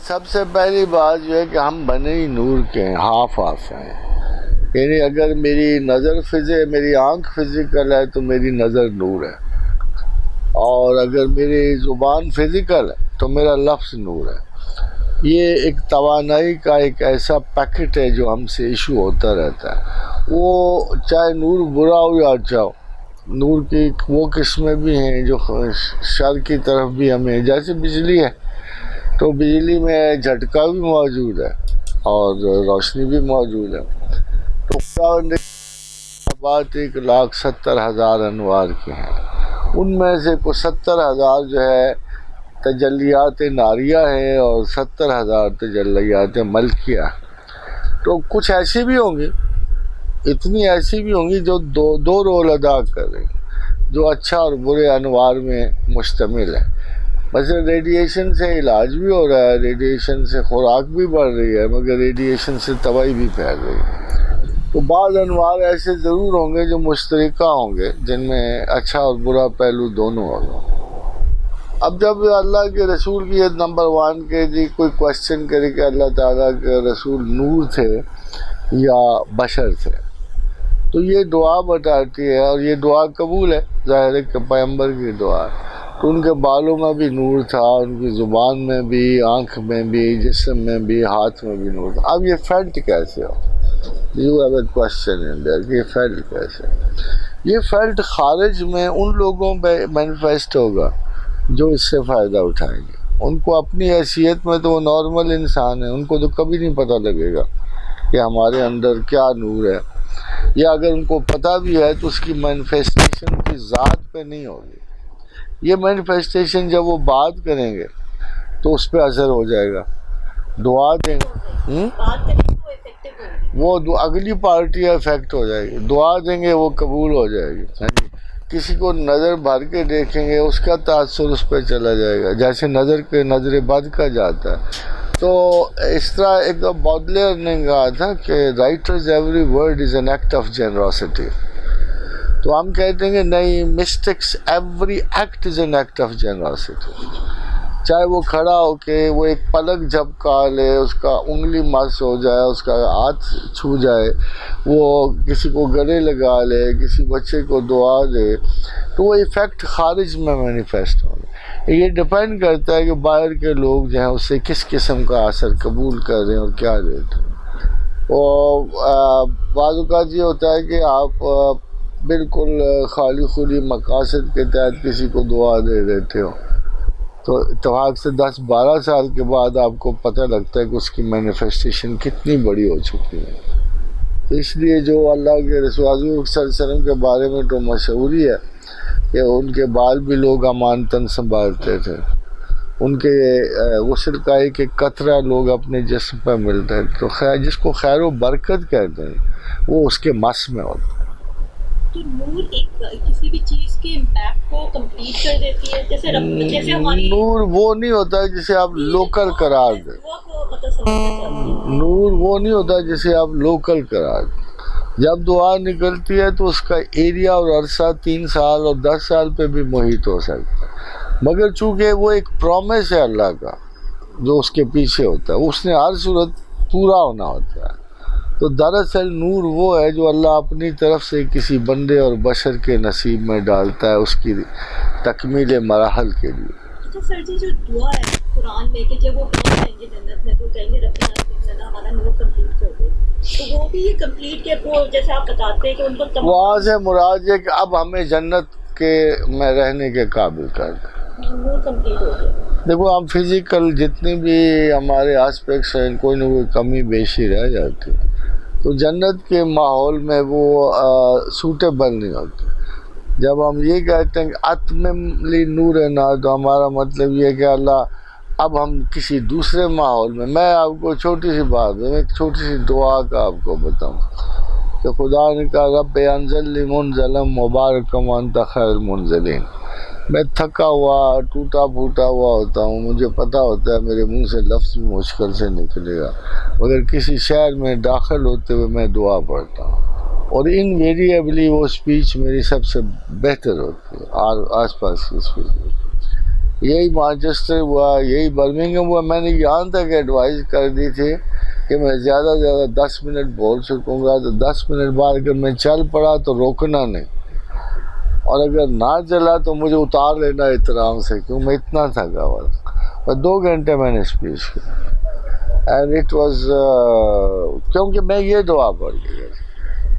سب سے پہلی بات جو ہے کہ ہم بنے ہی نور کے ہیں، ہاف ہیں، یعنی اگر میری نظر میری آنکھ فزیکل ہے تو میری نظر نور ہے، اور اگر میری زبان فزیکل ہے تو میرا لفظ نور ہے۔ یہ ایک توانائی کا ایک ایسا پیکٹ ہے جو ہم سے ایشو ہوتا رہتا ہے، وہ چاہے نور برا ہو یا اچھا ہو۔ نور کی وہ قسمیں بھی ہیں جو شر کی طرف بھی ہمیں، جیسے بجلی ہے تو بجلی میں جھٹکا بھی موجود ہے اور روشنی بھی موجود ہے۔ تو بات 1,70,000 انوار کی ہیں، ان میں سے کچھ 70,000 جو ہے تجلیات ناریہ ہیں اور 70,000 تجلیات ملکیہ۔ تو کچھ ایسی بھی ہوں گی، اتنی ایسی بھی ہوں گی جو دو رول ادا کر رہی ہیں، جو اچھا اور برے انوار میں مشتمل ہے۔ مثلا ریڈیشن سے علاج بھی ہو رہا ہے، ریڈیشن سے خوراک بھی بڑھ رہی ہے، مگر ریڈیشن سے تباہی بھی پھیل رہی ہے۔ تو بعض انوار ایسے ضرور ہوں گے جو مشترکہ ہوں گے، جن میں اچھا اور برا پہلو دونوں ہوں گے۔ اب جب اللہ کے رسول کی نمبر 1 کے جی کوئی کوشچن کرے کہ اللہ تعالیٰ کے رسول نور تھے یا بشر تھے، تو یہ دعا بتاتی ہے، اور یہ دعا قبول ہے، ظاہر ہے کہ پیغمبر کی دعا ہے۔ تو ان کے بالوں میں بھی نور تھا، ان کی زبان میں بھی، آنکھ میں بھی، جسم میں بھی، ہاتھ میں بھی نور تھا۔ اب یہ فیلٹ کیسے ہو؟ You have a question in there کہ یہ فیلٹ کیسے؟ یہ فیلٹ خارج میں ان لوگوں پہ مینیفیسٹ ہوگا جو اس سے فائدہ اٹھائیں گے۔ ان کو اپنی حیثیت میں تو وہ نارمل انسان ہیں، ان کو تو کبھی نہیں پتہ لگے گا کہ ہمارے اندر کیا نور ہے، یا اگر ان کو پتہ بھی ہے تو اس کی مینیفیسٹیشن کی ذات پہ نہیں ہوگی۔ یہ مینیفیسٹیشن جب وہ بات کریں گے تو اس پہ اثر ہو جائے گا۔ دعا دیں گے وہ اگلی پارٹی افیکٹ ہو جائے گی، دعا دیں گے وہ قبول ہو جائے گی۔ کسی کو نظر بھر کے دیکھیں گے، اس کا تاثر اس پہ چلا جائے گا، جیسے نظر بد کا جاتا ہے۔ تو اس طرح ایک بودلیئر نے کہا تھا کہ writers every word is an act of generosity. تو ہم کہتے ہیں کہ نہیں، mystics every act is an act of generosity. چاہے وہ کھڑا ہو کے وہ ایک پلک جھپکا لے، اس کا انگلی مس ہو جائے، اس کا ہاتھ چھو جائے، وہ کسی کو گلے لگا لے، کسی بچے کو دعا دے، تو وہ ایفیکٹ خارج میں مینیفیسٹ ہوگا۔ یہ ڈیپینڈ کرتا ہے کہ باہر کے لوگ جو ہیں اس سے کس قسم کا اثر قبول کر رہے ہیں اور کیا دیتے ہیں۔ اور بعض اوقات یہ ہوتا ہے کہ آپ بالکل خالی خلی مقاصد کے تحت کسی کو دعا دے دیتے ہو، تو اتفاق سے 10-12 سال کے بعد آپ کو پتہ لگتا ہے کہ اس کی مینیفیسٹیشن کتنی بڑی ہو چکی ہے۔ تو اس لیے جو اللہ کے رسول حضور صلی اللہ علیہ وسلم کے بارے میں تو مشہور ہی ہے کہ ان کے بال بھی لوگ امانتاً سنبھالتے تھے، ان کے غسل کا ایک قطرہ لوگ اپنے جسم پہ ملتے ہیں، تو جس کو خیر و برکت کہتے ہیں وہ اس کے مس میں ہوتا ہے۔ تو نور ایک کسی بھی چیز کے امپیکٹ کو کمپلیٹ کر دیتی ہے، جیسے ہماری نور وہ نہیں ہوتا جسے آپ لوکل قرار دیں، نور وہ نہیں ہوتا جسے آپ لوکل قرار دیں۔ جب دعا نکلتی ہے تو اس کا ایریا اور عرصہ 3 سال اور 10 سال پہ بھی محیط ہو سکتا ہے، مگر چونکہ وہ ایک پرومس ہے اللہ کا جو اس کے پیچھے ہوتا ہے، اس نے ہر صورت پورا ہونا ہوتا ہے۔ تو دراصل نور وہ ہے جو اللہ اپنی طرف سے کسی بندے اور بشر کے نصیب میں ڈالتا ہے اس کی تکمیل مراحل کے لیے۔ اچھا سر جی، جو دعا ہے قرآن میں کہ جب وہ جائیں گے جنت میں تو کہیں گے ربنا ہمارا نور کمپلیٹ کر دے، تو وہ بھی یہ کمپلیٹ کے وہ جیسے آپ بتاتے ہیں کہ ان کو وہاں سے مراد ہے کہ اب ہمیں جنت کے میں رہنے کے قابل کر دیں، نور کمپلیٹ ہو گیا۔ دیکھو ہم فزیکل جتنی بھی ہمارے آسپیکٹس ہیں کوئی نہ کوئی کمی بیشی رہ جاتی، تو جنت کے ماحول میں وہ سوٹیبل نہیں ہوتی۔ جب ہم یہ کہتے ہیں کہ اتمم لی نورنا، تو ہمارا مطلب یہ ہے کہ اللہ اب ہم کسی دوسرے ماحول میں آپ کو چھوٹی سی بات ہے، ایک چھوٹی سی دعا کا آپ کو بتاؤں کہ خدا نے کہا رب انزل لی منزلا مبارکا وانت خیر المنزلین۔ میں تھکا ہوا ٹوٹا پھوٹا ہوا ہوتا ہوں، مجھے پتہ ہوتا ہے میرے منہ سے لفظ بھی مشکل سے نکلے گا، مگر کسی شہر میں داخل ہوتے ہوئے میں دعا پڑھتا ہوں، اور انویریبلی وہ اسپیچ میری سب سے بہتر ہوتی ہے آس پاس کی اسپیچ۔ یہی مانچسٹر ہوا، یہی برمنگھم ہوا. میں نے یہاں تک ایڈوائز کر دی تھی کہ میں زیادہ سے زیادہ 10 منٹ بول سکوں گا، تو 10 منٹ بعد اگر میں چل پڑا تو روکنا نہیں، اور اگر نہ چلا تو مجھے اتار لینا احترام سے، کیوں میں اتنا تھکا ہوا تھا. اور 2 گھنٹے میں نے اسپیچ کی، اینڈ اٹ واز کیونکہ میں یہ دعا پڑھ گیا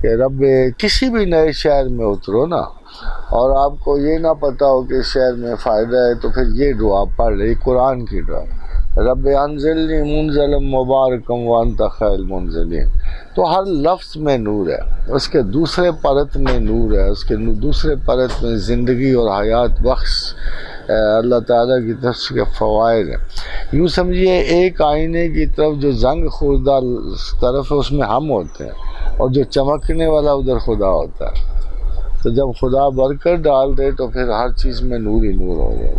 کہ رب کسی بھی نئے شہر میں اترو نا، اور آپ کو یہ نہ پتہ ہو کہ اس شہر میں فائدہ ہے، تو پھر یہ دعا پڑھ لے، قرآن کی دعا، رب انزلنی منزلا مبارکم وانت خیر المنزلین. تو ہر لفظ میں نور ہے، اس کے دوسرے پرت میں نور ہے، اس کے دوسرے پرت میں زندگی اور حیات بخش اللہ تعالیٰ کی طرف سے فوائد ہیں. یوں سمجھیے ایک آئینے کی طرف جو زنگ خوردہ طرف ہے اس میں ہم ہوتے ہیں، اور جو چمکنے والا ادھر خدا ہوتا ہے. تو جب خدا برکت ڈال دے تو پھر ہر چیز میں نور ہی نور ہو جائے.